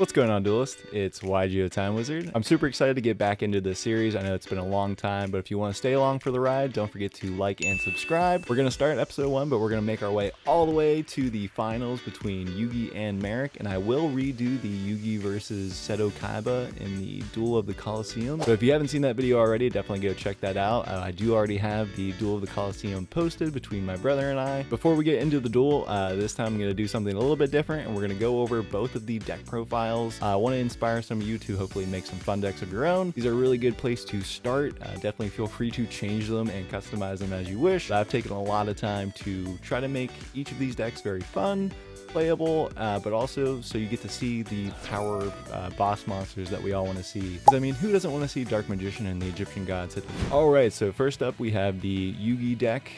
What's going on, Duelist? It's Yugioh Time Wizard. I'm super excited to get back into this series. I know it's been a long time, but if you want to stay along for the ride, don't forget to like and subscribe. We're going to start episode 1, but we're going to make our way all the way to the finals between Yugi and Merrick, and I will redo the Yugi versus Seto Kaiba in the Duel of the Colosseum. So if you haven't seen that video already, definitely go check that out. I do already have the Duel of the Colosseum posted between my brother and I. Before we get into the duel, this time I'm going to do something a little bit different, and we're going to go over both of the deck profiles. I want to inspire some of you to hopefully make some fun decks of your own. These are a really good place to start. Definitely feel free to change them and customize them as you wish. I've taken a lot of time to try to make each of these decks very fun, playable, but also so you get to see the power boss monsters that we all want to see. Because I mean, who doesn't want to see Dark Magician and the Egyptian Gods hit the... Alright, so first up we have the Yugi deck.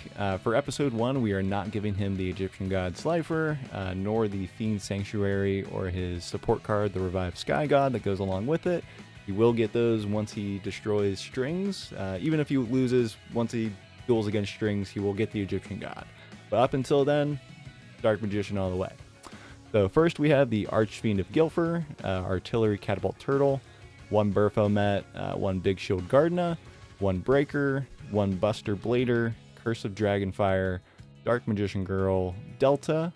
For episode 1, we are not giving him the Egyptian God Slifer, nor the Fiend Sanctuary or his support card, the Revived Sky God that goes along with it. He will get those once he destroys strings. Even if he loses, once he duels against strings, he will get the Egyptian God. But up until then, Dark Magician all the way. So first we have the Archfiend of Gilfer, Artillery Catapult Turtle, 1 Burfomet, 1 Big Shield Gardena, 1 Breaker, 1 Buster Blader, Curse of Dragonfire, Dark Magician Girl, Delta,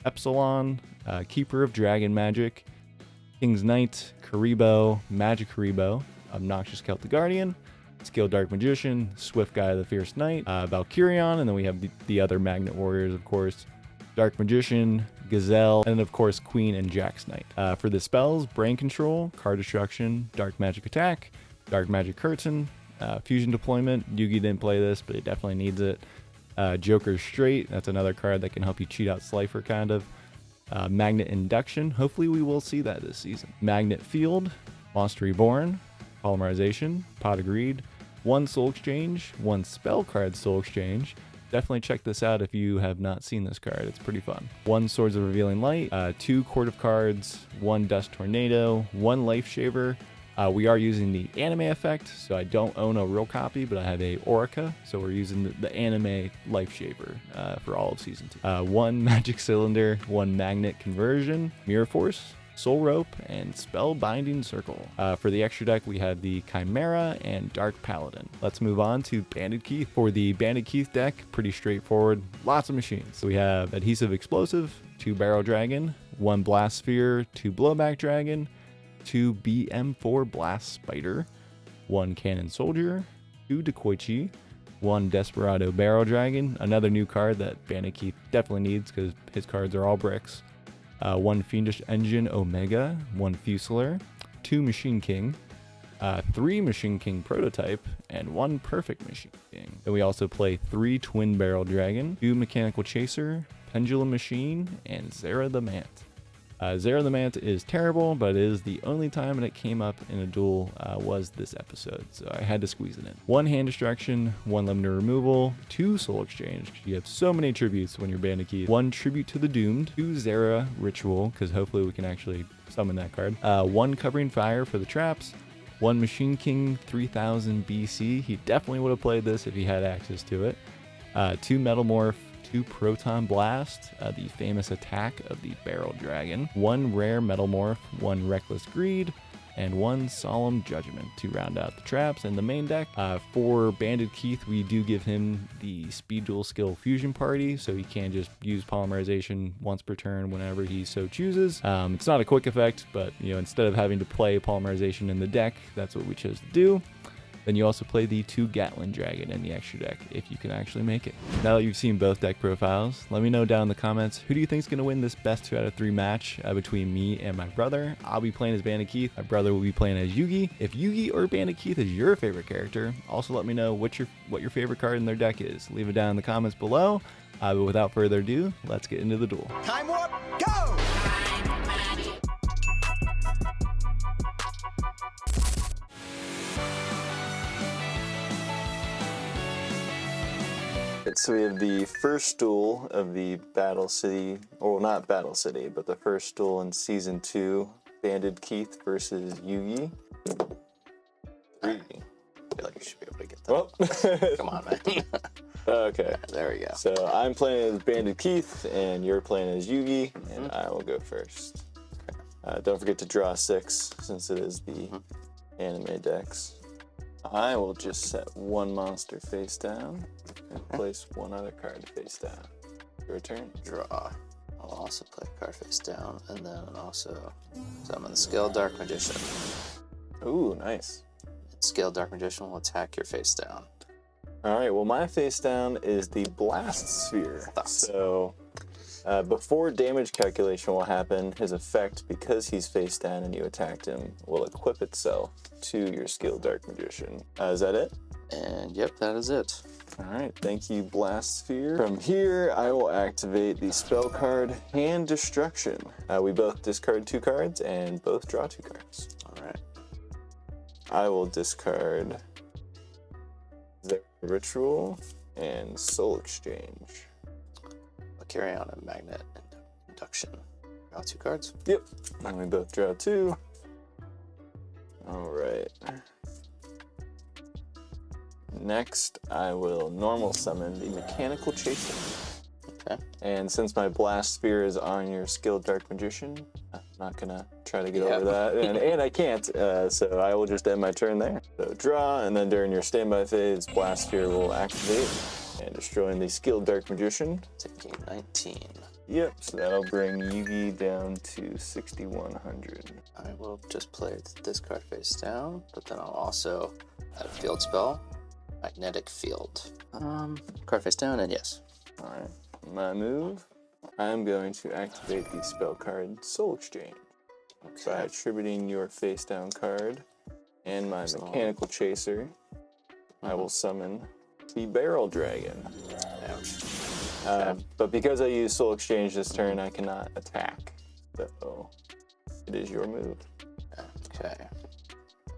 Epsilon, Keeper of Dragon Magic, King's Knight, Karibo, Magic Karibo, Obnoxious Celtic Guardian, Skilled Dark Magician, Swift Guy the Fierce Knight, Valkyrion, and then we have the other Magnet Warriors, of course, Dark Magician, Gazelle, and of course Queen and Jack's Knight. For the spells, Brain Control, Card Destruction, Dark Magic Attack, Dark Magic Curtain, Fusion Deployment. Yugi didn't play this, but it definitely needs it. Joker's Straight, that's another card that can help you cheat out Slifer kind of. Magnet Induction, hopefully we will see that this season. Magnet Field, Monster Reborn, Polymerization, Pot of Greed, 1 Soul Exchange, 1 Spell Card Soul Exchange. Definitely check this out if you have not seen this card. It's pretty fun. 1 Swords of Revealing Light, 2 Court of Cards, 1 Dust Tornado, 1 Life Shaver. We are using the anime effect, so I don't own a real copy, but I have a Orica, so we're using the anime Life Shaver for all of Season 2. 1 Magic Cylinder, 1 Magnet Conversion, Mirror Force, Soul Rope, and Spellbinding Circle. For the extra deck, we have the Chimera and Dark Paladin. Let's move on to Bandit Keith. For the Bandit Keith deck, pretty straightforward, lots of machines. So we have Adhesive Explosive, 2 Barrel Dragon, 1 Blast Sphere, 2 Blowback Dragon, 2 BM4 Blast Spider, 1 Cannon Soldier, 2 Dekoichi, 1 Desperado Barrel Dragon, another new card that Bandit Keith definitely needs because his cards are all bricks. 1 Fiendish Engine Omega, 1 Fusilier, 2 Machine King, 3 Machine King Prototype, and 1 Perfect Machine King. Then we also play 3 Twin Barrel Dragon, 2 Mechanical Chaser, Pendulum Machine, and Zera the Mant. Zera the Mant is terrible, but it is the only time that it came up in a duel was this episode, so I had to squeeze it in. 1 Hand Destruction, 1 Limiter Removal, 2 Soul Exchange. You have so many tributes when you're Bandit Keith. 1 Tribute to the Doomed, 2 Zera Ritual, because hopefully we can actually summon that card. 1 Covering Fire for the traps. 1 Machine King 3000 BC. He definitely would have played this if he had access to it. 2 Metal Morph, 2 Proton Blast, the famous attack of the Barrel Dragon, 1 Rare Metal Morph, 1 Reckless Greed, and 1 Solemn Judgment to round out the traps and the main deck. For Bandit Keith, we do give him the Speed Duel Skill Fusion Party, so he can just use Polymerization once per turn whenever he so chooses. It's not a quick effect, but instead of having to play Polymerization in the deck, that's what we chose to do. Then you also play the 2 Gatlin Dragon in the extra deck, if you can actually make it. Now that you've seen both deck profiles, let me know down in the comments, who do you think is going to win this best 2 out of 3 match between me and my brother? I'll be playing as Bandit Keith, my brother will be playing as Yugi. If Yugi or Bandit Keith is your favorite character, also let me know what your favorite card in their deck is. Leave it down in the comments below. But without further ado, let's get into the duel. Time warp, go! So we have the first duel of the Battle City, or not Battle City, but the first duel in Season 2, Bandit Keith versus Yugi. 3. I feel like you should be able to get that. Well, Come on, man. okay. There we go. So I'm playing as Bandit Keith, and you're playing as Yugi, and I will go first. Don't forget to draw 6 since it is the anime decks. I will just set one monster face down and place one other card face down. Your turn. Draw. I'll also play a card face down, and then also summon the Scaled Dark Magician. Ooh, nice. Scaled Dark Magician will attack your face down. Alright, well my face down is the Blast Sphere. So, before damage calculation will happen, his effect, because he's face down and you attacked him, will equip itself to your Scaled Dark Magician. Is that it? And yep, that is it. Alright, thank you, Blast Sphere. From here, I will activate the spell card Hand Destruction. We both discard 2 cards and both draw 2 cards. Alright. I will discard the Ritual and Soul Exchange. I'll carry on a Magnet Induction. Draw 2 cards. Yep, and we both draw 2. Alright. Next, I will normal summon the Mechanical Chaser. Okay. And since my Blast Sphere is on your Skilled Dark Magician, I'm not gonna try to get over that, and I can't, so I will just end my turn there. So draw, and then during your standby phase, Blast Sphere will activate, and destroying the Skilled Dark Magician. Taking 19. Yep, so that'll bring Yugi down to 6,100. I will just play this card face down, but then I'll also add a field spell. Magnetic Field. Card face down, and yes. Alright, my move, I'm going to activate the spell card Soul Exchange by attributing your face down card and my Mechanical Chaser. I will summon the Barrel Dragon. Ouch. But because I use Soul Exchange this turn, I cannot attack. So it is your move. Okay.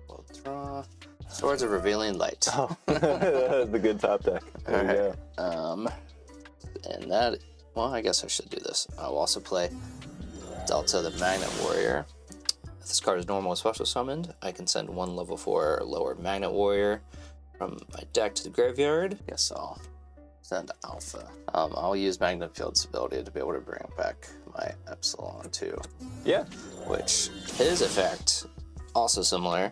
We'll draw. Swords of Revealing Light. Oh, the good top deck. There you go. And that, well, I guess I should do this. I'll also play Delta the Magnet Warrior. If this card is normal or special summoned, I can send 1 level 4 or lower Magnet Warrior from my deck to the graveyard. Guess I'll send Alpha. I'll use Magnet Field's ability to be able to bring back my Epsilon too. Yeah. Which, his effect, also similar.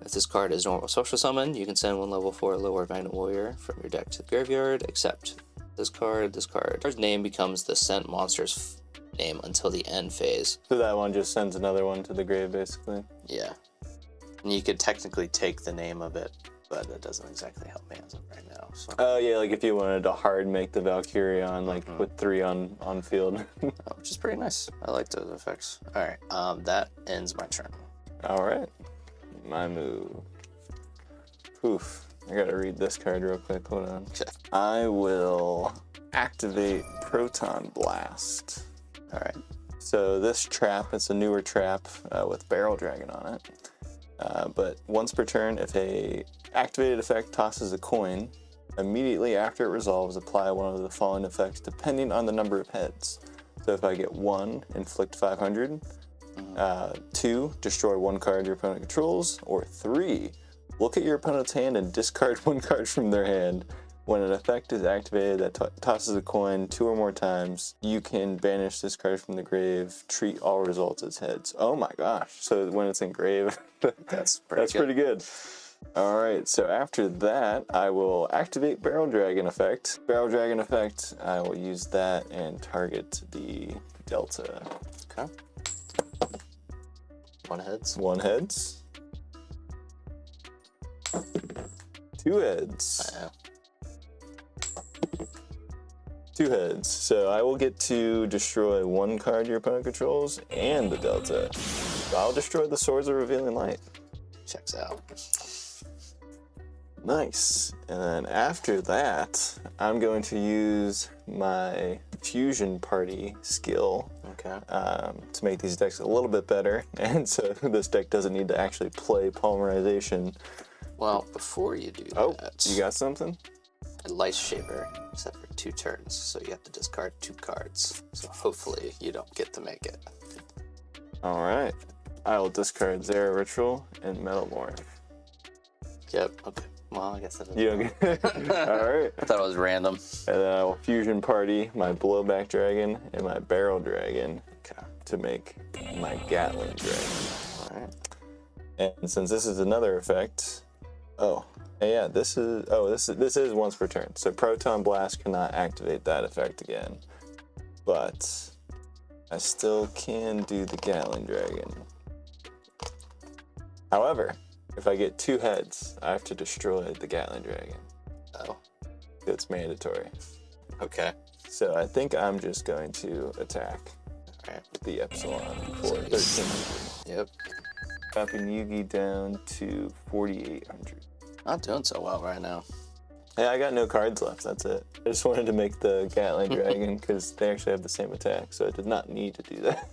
If this card is normal social summon, you can send 1 level 4 lower Magnet Warrior from your deck to the graveyard, except this card. This card's name becomes the sent monster's name until the end phase. So that one just sends another one to the grave, basically? Yeah. And you could technically take the name of it, but it doesn't exactly help me as of right now. So. Oh, yeah, like if you wanted to hard make the Valkyrion, like with 3 on field. Which is pretty nice. I like those effects. Alright, that ends my turn. Alright. My move. Poof. I gotta read this card real quick. Hold on. Okay. I will activate Proton Blast. Alright. So this trap, it's a newer trap with Barrel Dragon on it. But once per turn, if a activated effect tosses a coin, immediately after it resolves, apply one of the following effects depending on the number of heads. So if I get 1, inflict 500. 2, destroy 1 card your opponent controls, or 3, look at your opponent's hand and discard 1 card from their hand. When an effect is activated that tosses a coin 2 or more times, you can banish this card from the grave, treat all results as heads. Oh my gosh, so when it's engraved, that's pretty good. Alright, so after that, I will activate Barrel Dragon effect. Barrel Dragon effect, I will use that and target the Delta. Okay. 1 heads. 1 heads. 2 heads. 2 heads. So I will get to destroy 1 card your opponent controls and the Delta. So I'll destroy the Swords of Revealing Light. Checks out. Nice. And then after that, I'm going to use my Fusion Party skill to make these decks a little bit better. And so this deck doesn't need to actually play Polymerization. Well, before you do that... You got something? A Light Shaper, except for 2 turns, so you have to discard 2 cards. So hopefully you don't get to make it. Alright. I will discard Zera Ritual and Metamorph. Yep, okay. Well, I guess that is... You don't get Alright. I thought it was random. And then I will Fusion Party my Blowback Dragon and my Barrel Dragon to make my Gatling Dragon. Alright. And since this is another effect, this is once per turn. So Proton Blast cannot activate that effect again. But I still can do the Gatling Dragon. However, if I get 2 heads, I have to destroy the Gatling Dragon. Oh. It's mandatory. Okay. So I think I'm just going to attack Alright. with the Epsilon for 1300. Yep. Dropping Yugi down to 4800. Not doing so well right now. Hey, I got no cards left, that's it. I just wanted to make the Gatling Dragon because they actually have the same attack, so I did not need to do that.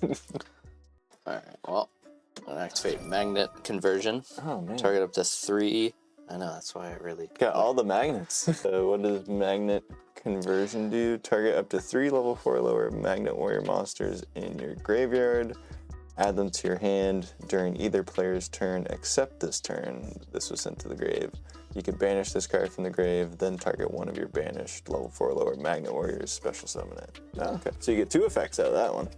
Alright, well, I'm gonna activate Magnet Conversion. Oh, man. Target up to 3. I know, that's why I really... Got all the magnets. So what does Magnet Conversion do? Target up to 3 level 4 or lower Magnet Warrior monsters in your graveyard. Add them to your hand during either player's turn except this turn. This was sent to the grave. You can banish this card from the grave, then target one of your banished level 4 or lower Magnet Warriors, special summon it. Oh, okay. So you get 2 effects out of that one.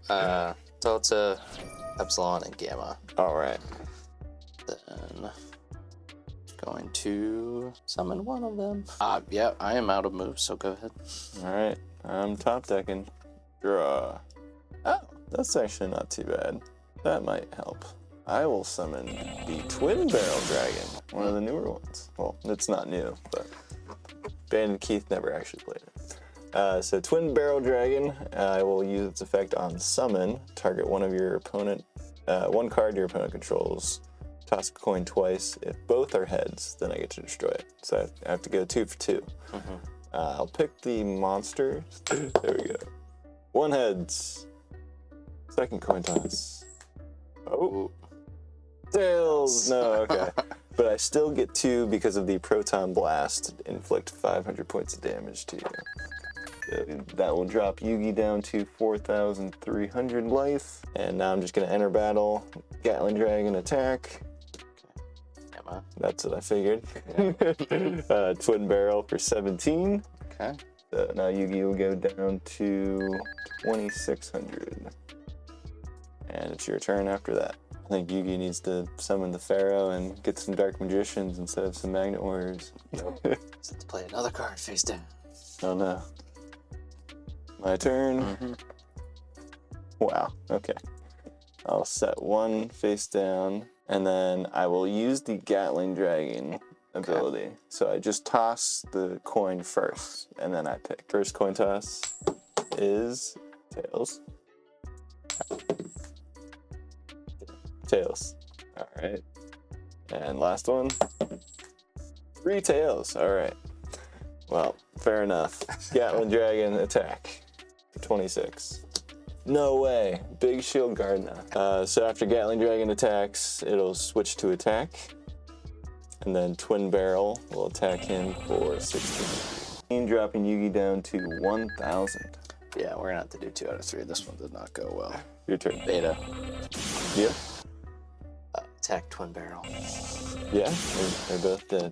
Yeah. Delta, Epsilon, and Gamma. Alright. Then going to summon one of them. Yeah, I am out of moves, so go ahead. Alright. I'm top decking. Draw. Oh, that's actually not too bad. That might help. I will summon the Twin Barrel Dragon, one of the newer ones. Well, it's not new, but Bandit Keith never actually played it. So Twin Barrel Dragon, I will use its effect on summon. Target one of your opponent, one card your opponent controls. Toss a coin twice. If both are heads, then I get to destroy it. So I have to go 2 for 2. I'll pick the monster. There we go. 1 heads. Second coin toss. Oh. Tails! No, okay. But I still get 2 because of the Proton Blast. Inflict 500 points of damage to you. So that will drop Yugi down to 4,300 life. And now I'm just going to enter battle. Gatling Dragon attack. Gamma. That's what I figured. Yeah. Twin Barrel for 17. Okay. So now Yugi will go down to 2,600. And it's your turn after that. I think Yugi needs to summon the Pharaoh and get some Dark Magicians instead of some Magnet Warriors. Set to play another card face down. Oh no. My turn. Wow, okay. I'll set 1 face down, and then I will use the Gatling Dragon ability. So I just toss the coin first, and then I pick. First coin toss is Tails. Tails. All right. And last one. 3 tails. All right. Well, fair enough. Gatling Dragon attack for 26. No way. Big Shield Guard now. So after Gatling Dragon attacks, it'll switch to attack. And then Twin Barrel will attack him for 16. Dropping Yugi down to 1,000. Yeah, we're gonna have to do 2 out of 3. This one did not go well. Your turn. Beta. Yeah. Attack Twin Barrel. Yeah, they're both dead.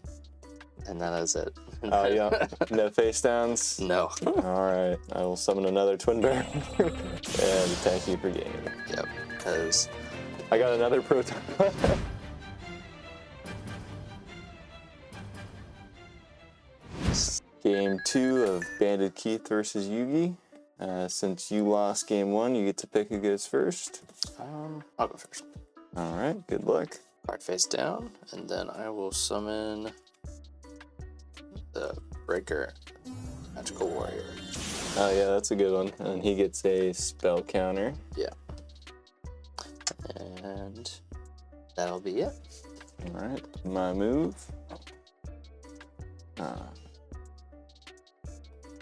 And that is it. Oh, yeah. No face downs? No. Alright, I will summon another Twin Barrel and attack you for game. Yep, because I got another Proton. Game 2 of Bandit Keith versus Yugi. Since you lost game 1, you get to pick who goes first. I'll go first. Alright, good luck. Card face down, and then I will summon the Breaker Magical Warrior. Oh yeah, that's a good one. And he gets a spell counter. Yeah. And that'll be it. Alright, my move.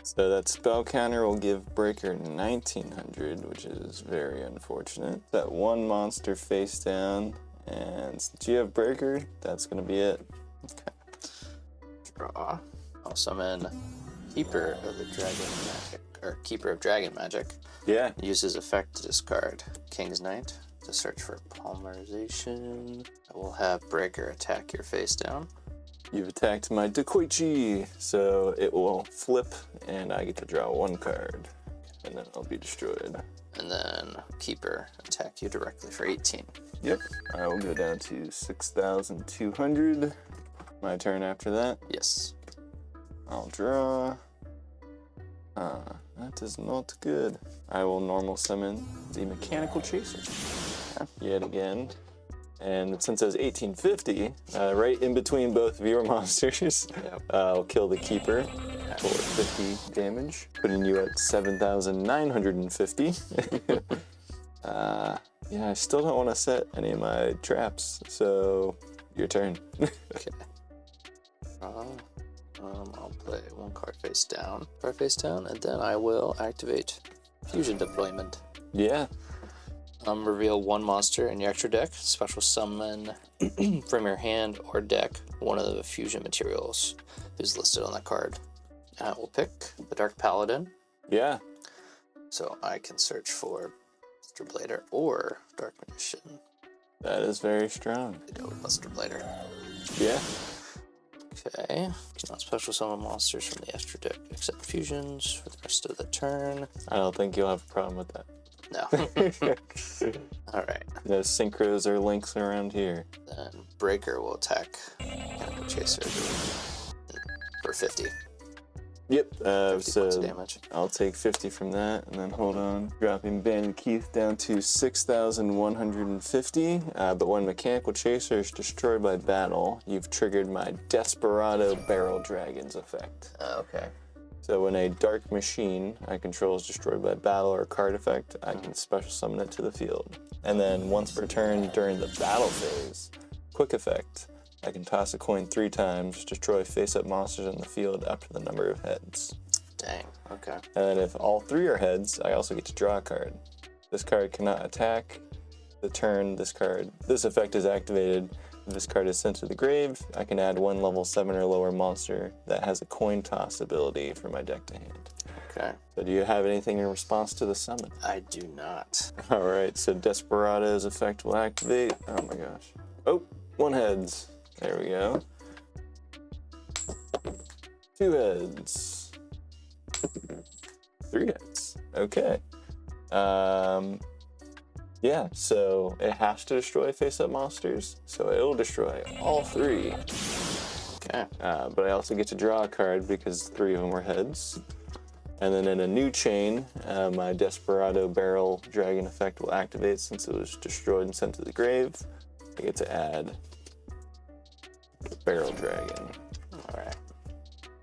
So that spell counter will give Breaker 1,900, which is very unfortunate. That 1 monster face down, and since you have Breaker, that's gonna be it. Okay. Draw. I'll summon Keeper of the Dragon Magic, or Keeper of Dragon Magic. Yeah. Use his effect to discard King's Knight to search for polymerization. I will have Breaker attack your face down. You've attacked my Dekoichi, so it will flip, and I get to draw 1 card. and then I'll be destroyed. And then Keeper attack you directly for 18. Yep. I will go down to 6,200. My turn after that. Yes. I'll draw. That is not good. I will normal summon the Mechanical Chaser yet again. And since it was 1850, right in between both of your monsters, Yep. I'll kill the Keeper for 50 damage, putting you at 7,950. Yeah, I still don't want to set any of my traps, so your turn. Okay. I'll play one card face down, and then I will activate Fusion Deployment. Yeah. Reveal one monster in your extra deck. Special summon from your hand or deck one of the fusion materials who's listed on that card. And I will pick the Dark Paladin, Yeah. so I can search for Buster Blader or Dark Magician. That is very strong. I go with Buster Blader. Yeah. Okay. Cannot special summon monsters from the extra deck except fusions for the rest of the turn. I don't think you'll have a problem with that. No. Alright. No synchros or links around here. Then Breaker will attack Mechanical Chaser for 50. Yep. 50 points of So damage. I'll take 50 from that, and then hold on. Dropping Bandit Keith down to 6,150. But when Mechanical Chaser is destroyed by battle, you've triggered my Desperado Barrel Dragon's effect. Okay. So when a dark machine I control is destroyed by battle or card effect, I can special summon it to the field. And then once per turn during the battle phase, quick effect, I can toss a coin 3 times, destroy face-up monsters in the field up to the number of heads. Dang. Okay. And then if all 3 are heads, I also get to draw a card. This card cannot attack the turn this effect is activated. If this card is sent to the grave, I can add 1 level 7 or lower monster that has a coin toss ability for my deck to hand. Okay. So do you have anything in response to the summon? I do not. All right, so Desperado's effect will activate. Oh my gosh. Oh, 1 heads. There we go. 2 heads. 3 heads. Okay. Yeah, so it has to destroy face-up monsters, so it'll destroy all 3. Okay. But I also get to draw a card because 3 of them were heads. And then in a new chain, my Desperado Barrel Dragon effect will activate since it was destroyed and sent to the grave. I get to add Barrel Dragon. Alright.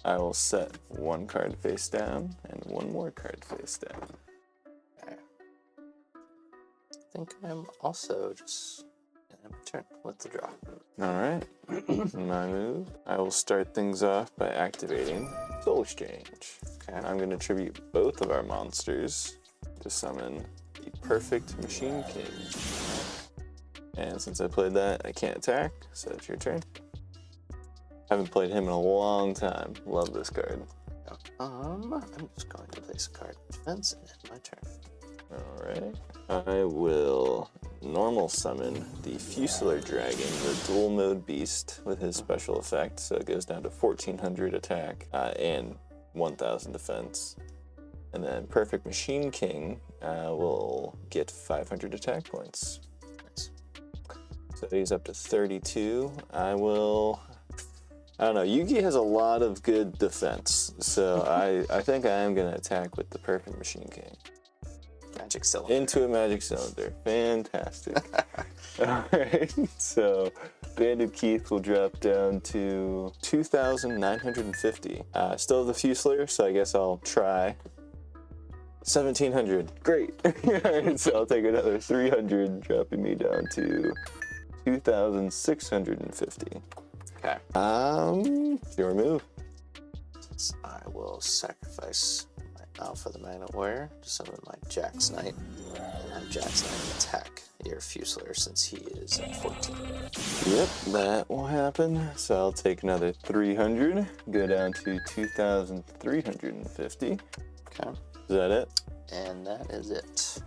I will set 1 card face down and 1 more card face down. Okay. I think I'm also just in my turn with the draw. Alright, my move. I will start things off by activating Soul Exchange. Okay. I'm going to tribute both of our monsters to summon the Perfect Machine King. And since I played that, I can't attack, so it's your turn. Haven't played him in a long time. Love this card. I'm just going to place a card in defense and my turn. Alright. I will normal summon the Fusilier Dragon, the dual mode beast, with his special effect, so it goes down to 1,400 attack and 1,000 defense. And then Perfect Machine King will get 500 attack points. Nice. So he's up to 32. I don't know, Yugi has a lot of good defense, so I think I am going to attack with the Perfect Machine King. Magic cylinder. Into a magic cylinder. Fantastic. Alright, so Bandit Keith will drop down to 2,950. Still have the Fusilier, so I guess I'll try. 1,700. Great. Alright, so I'll take another 300, dropping me down to 2,650. Okay. It's your move. So I will sacrifice my Alpha the Magnet Warrior to summon my Jax Knight and have Jax Knight attack your Fusilier since he is at 14. Yep, that will happen. So I'll take another 300, go down to 2,350. Okay. Is that it? And that is it.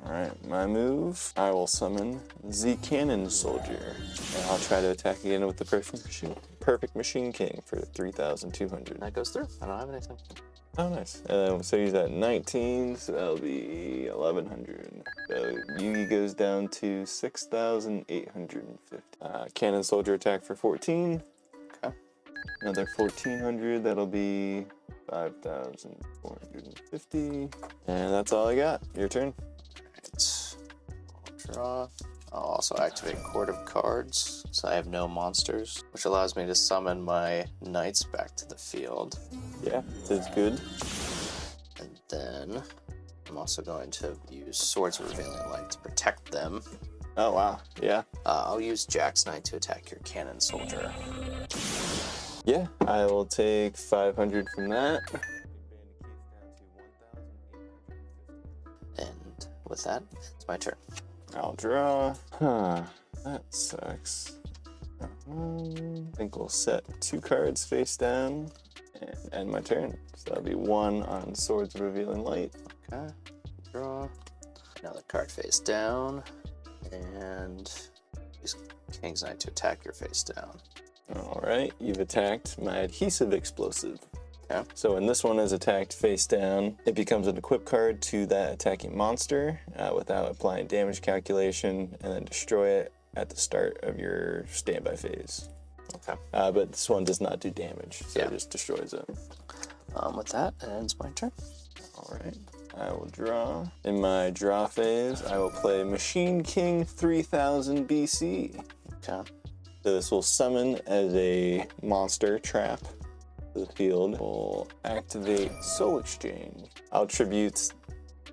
Alright, my move. I will summon the Cannon Soldier. And I'll try to attack again with the Perfect Machine King for 3,200. That goes through. I don't have anything. Oh, nice. So he's at 19, so that'll be 1,100. So Yugi goes down to 6,850. Cannon Soldier attack for 14. Okay. Another 1,400, that'll be 5,450. And that's all I got. Your turn. Alright. I'll draw. I'll also activate Court of Cards, so I have no monsters, which allows me to summon my knights back to the field. Yeah, that's good. And then I'm also going to use Swords of Revealing Light to protect them. Oh, wow. Yeah. I'll use Jack's Knight to attack your Cannon Soldier. Yeah, I will take 500 from that. And with that, it's my turn. I'll draw. Huh, that sucks. I think we'll set 2 cards face down and end my turn. So that'll be 1 on Swords of Revealing Light. Okay, draw. Another card face down. And use King's Knight to attack your face down. Alright, you've attacked my Adhesive Explosive. Okay. So when this one is attacked face down, it becomes an equip card to that attacking monster without applying damage calculation, and then destroy it at the start of your standby phase. Okay. But this one does not do damage, so Yeah. it just destroys it. With that, it ends my turn. Alright, I will draw. In my draw phase, I will play Machine King 3000 BC. Okay. So this will summon as a monster trap to the field. We'll activate Soul Exchange. I'll tribute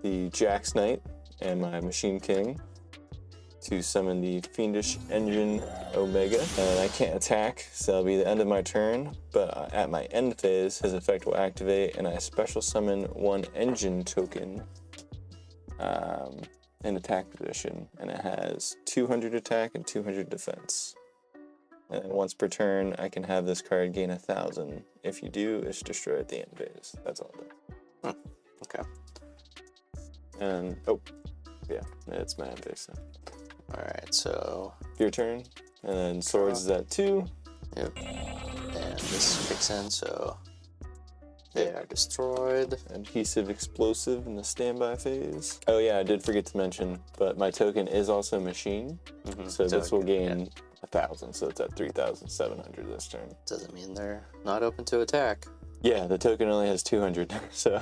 the Jack's Knight and my Machine King to summon the Fiendish Engine Omega. And I can't attack, so that'll be the end of my turn. But at my end phase, his effect will activate, and I special summon 1 Engine token in attack position. And it has 200 attack and 200 defense. And then once per turn, I can have this card gain 1,000. If you do, it's destroyed at the end phase. That's all it does. Okay. And, oh, yeah, it's my end phase. So. Alright, so. Your turn. And then swords is at 2. Yep. And this kicks in, so they are destroyed. Adhesive Explosive in the standby phase. Oh yeah, I did forget to mention, but my token is also machine. So this will gain 1,000, so it's at 3,700 this turn. Doesn't mean they're not open to attack. Yeah, the token only has 200, so.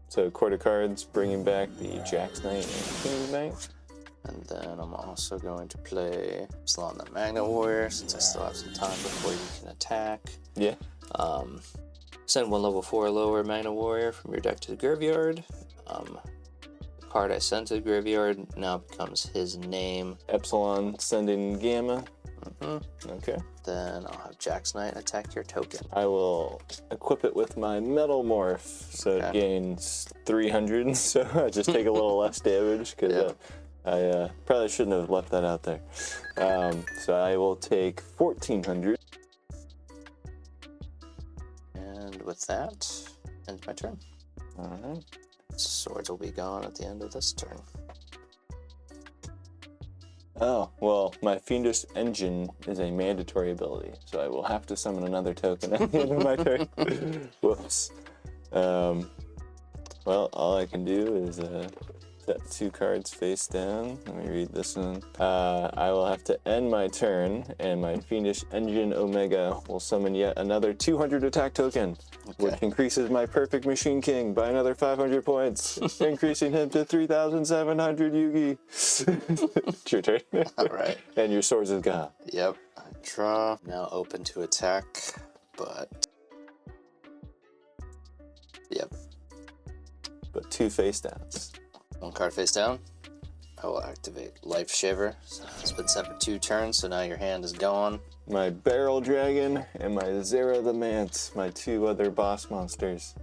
So Court of Cards, bringing back the Jack's Knight and King's Knight. And then I'm also going to play Salon the Magnet Warrior, since I still have some time before you can attack. Yeah. Send 1 level 4 or lower Magnet Warrior from your deck to the graveyard. The card I sent to the graveyard now becomes his name. Epsilon sending Gamma. Okay. Then I'll have Jack's Knight attack your token. I will equip it with my Metal Morph, so it gains 300, so I just take a little less damage, because I probably shouldn't have left that out there. So I will take 1,400. And with that, ends my turn. Alright. Swords will be gone at the end of this turn. Oh, well, my Fiendish Engine is a mandatory ability, so I will have to summon another token at the end of my turn. Whoops. Well, all I can do is set 2 cards face down. Let me read this one. I will have to end my turn, and my Fiendish Engine Omega will summon yet another 200 attack token, which increases my Perfect Machine King by another 500 points, increasing him to 3,700 Yugi. It's your turn. All right. And your swords is gone. Yep. I draw. Now open to attack, but... Yep. But 2 face downs. 1 card face down. I will activate Life Shiver. So it's been set for 2 turns, so now your hand is gone. My Barrel Dragon and my Zera the Mance, my 2 other boss monsters.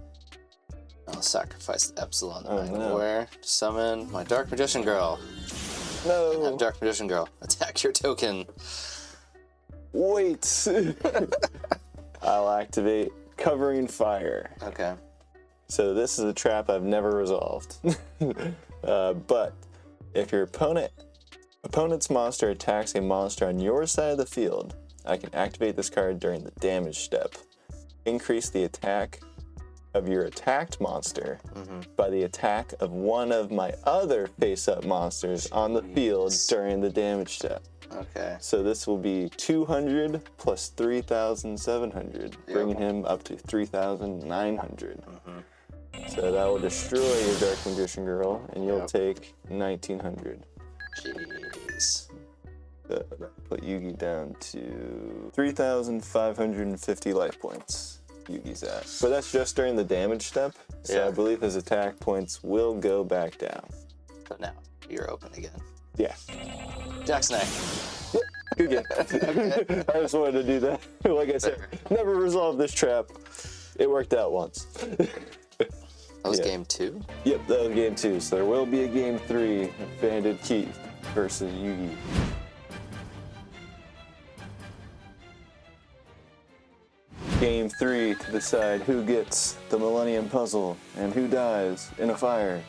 I'll sacrifice the Epsilon the Oh, Magnet no. Warrior to summon my Dark Magician Girl. No! Have Dark Magician Girl attack your token. Wait! I'll activate Covering Fire. Okay. So this is a trap I've never resolved. But if your opponent's monster attacks a monster on your side of the field, I can activate this card during the damage step. Increase the attack of your attacked monster by the attack of one of my other face-up monsters on the field during the damage step. Okay. So this will be 200 plus 3,700, bringing him up to 3,900. So that will destroy your Dark Magician Girl, and you'll take 1,900. Jeez. So put Yugi down to 3,550 life points. Yugi's at. But that's just during the damage step, so I believe his attack points will go back down. So now you're open again. Yeah. Jack's neck. Good game. I just wanted to do that. Like I said, never resolved this trap. It worked out once. That was game 2? Yep, that was game 2. So there will be a game 3 of Bandit Keith versus Yugi. Game 3 to decide who gets the Millennium Puzzle and who dies in a fire.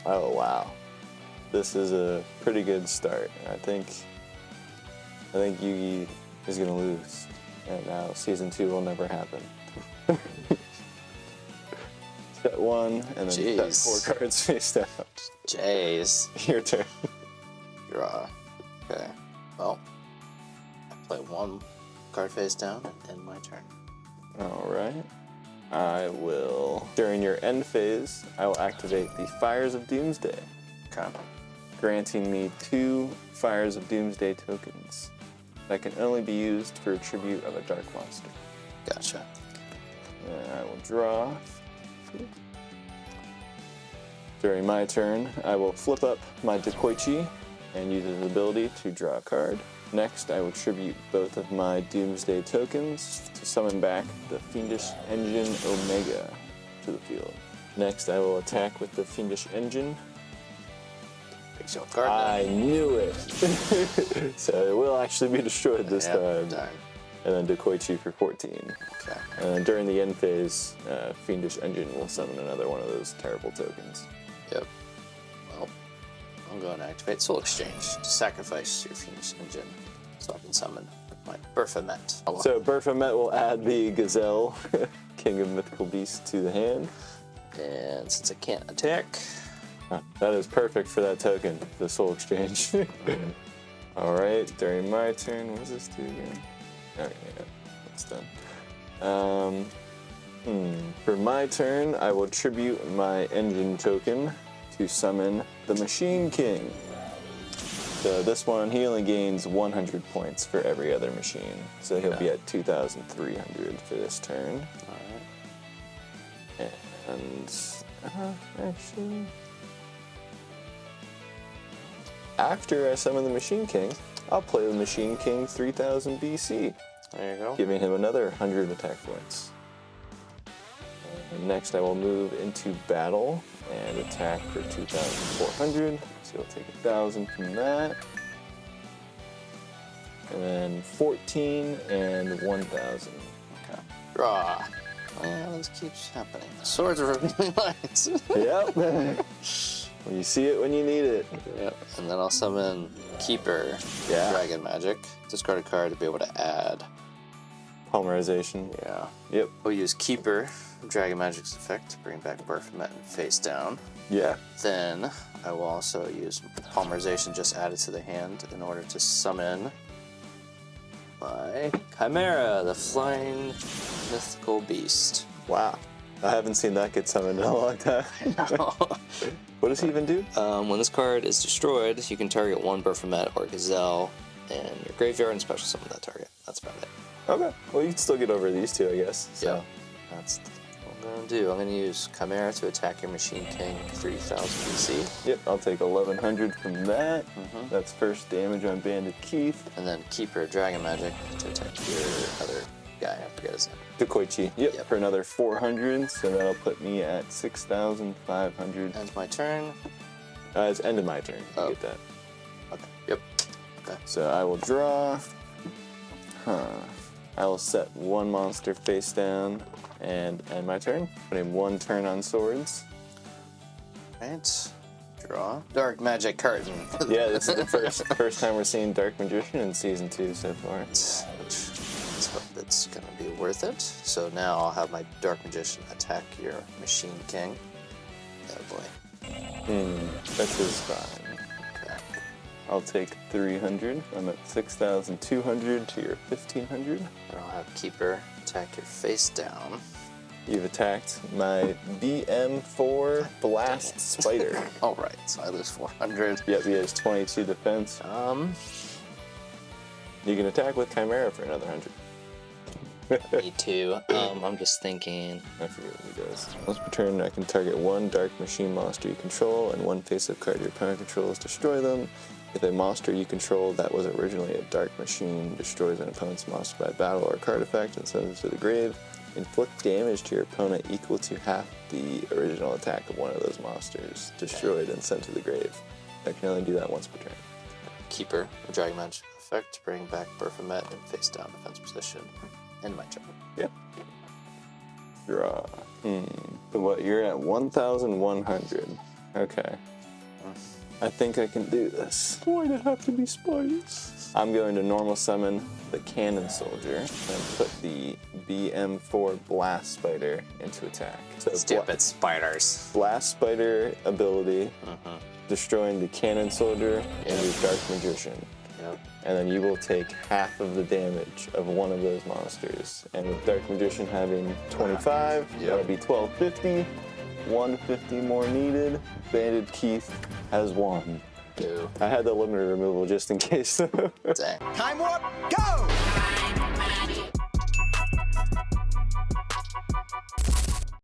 Oh wow, this is a pretty good start. I think Yugi is gonna lose, and now season 2 will never happen. Set 1 and then set 4 cards face down. Jeez. Your turn. Draw. Okay. Well, I play 1 card face down and end my turn. Alright. I will, during your end phase, I will activate the Fires of Doomsday. Okay. Granting me 2 Fires of Doomsday tokens that can only be used for a tribute of a dark monster. Gotcha. And I will draw. During my turn, I will flip up my Dekoichi and use his ability to draw a card. Next, I will tribute both of my Doomsday tokens to summon back the Fiendish Engine Omega to the field. Next, I will attack with the Fiendish Engine. I knew it! So it will actually be destroyed this time. Darn. And then Dekoichi for 14. Okay. And then during the end phase, Fiendish Engine will summon another one of those terrible tokens. Yep. Well, I'm going to activate Soul Exchange to sacrifice your Fiendish Engine so I can summon my Baphomet. So Baphomet will add the Gazelle, King of Mythical Beasts, to the hand. And since I can't attack, That is perfect for that token, the Soul Exchange. Alright, during my turn, what does this do again? Okay, yeah, that's done. For my turn, I will tribute my engine token to summon the Machine King. So this one, he only gains 100 points for every other machine. So he'll be at 2,300 for this turn. alright. And actually, after I summon the Machine King, I'll play the Machine King 3000 BC, There you go. giving him another 100 attack points. And next, I will move into battle and attack for 2,400. So he'll take 1,000 from that. And then 14 and 1,000. Okay. Draw. Yeah, this keeps happening. Swords are revealing lines. Yep. You see it when you need it. Yep. And then I'll summon Keeper, Dragon Magic. Discard a card to be able to add. Polymerization. Yeah. Yep. We'll use Keeper, Dragon Magic's effect, to bring back Baphomet and face down. Yeah. Then I will also use Polymerization just added to the hand in order to summon my Chimera, the flying mythical beast. Wow. I haven't seen that get summoned in a long time. What does he even do? When this card is destroyed, you can target one Baphomet or Gazelle in your graveyard and special summon that target. That's about it. Okay. Well, you can still get over these two, I guess. So. Yeah. That's what I'm going to do. I'm going to use Chimera to attack your Machine King 3000 BC. Yep, I'll take 1,100 from that. That's first damage on Bandit Keith. And then Keeper Dragon Magic to attack your other guy. I forget his name. Dekoichi. Yep, for another 400, so that'll put me at 6,500. Ends my turn. It's end of my turn. You get that. Okay. Yep. Okay. So I will draw. I will set one monster face down. And end my turn. Putting 1 turn on swords. Right. Draw. Dark Magic Curtain. Yeah, this is the first time we're seeing Dark Magician in Season 2 so far. Let's hope it's gonna be worth it. So now I'll have my Dark Magician attack your Machine King. Oh boy. This is fine. Okay. I'll take 300. I'm at 6,200 to your 1,500. And I'll have Keeper attack your face down. You've attacked my BM4 Blast Spider. Alright, so I lose 400. Yep, he has 22 defense. You can attack with Chimera for another 100. Me too. I'm just thinking. I forget what he does. Once per turn, I can target 1 Dark Machine monster you control and 1 face-up card your opponent controls, destroy them. If a monster you control that was originally a Dark Machine destroys an opponent's monster by battle or card effect and sends it to the grave, inflict damage to your opponent equal to half the original attack of one of those monsters, destroyed and sent to the grave. I can only do that once per turn. Keeper, a Dragon Magic effect to bring back Baphomet in face down defense position. End my turn. Yep. Draw. So what, you're at 1,100. Okay. I think I can do this. Why'd it have to be spiders? I'm going to normal summon the Cannon Soldier and put the BM4 Blast Spider into attack. So Stupid spiders. Blast Spider ability, destroying the Cannon Soldier and your Dark Magician. Yep. And then you will take half of the damage of one of those monsters. And with Dark Magician having 25, that'll be 1,250. 150 more needed. Bandit Keith has 1. Boo. I had the limiter removal just in case. Dang. Time warp, go!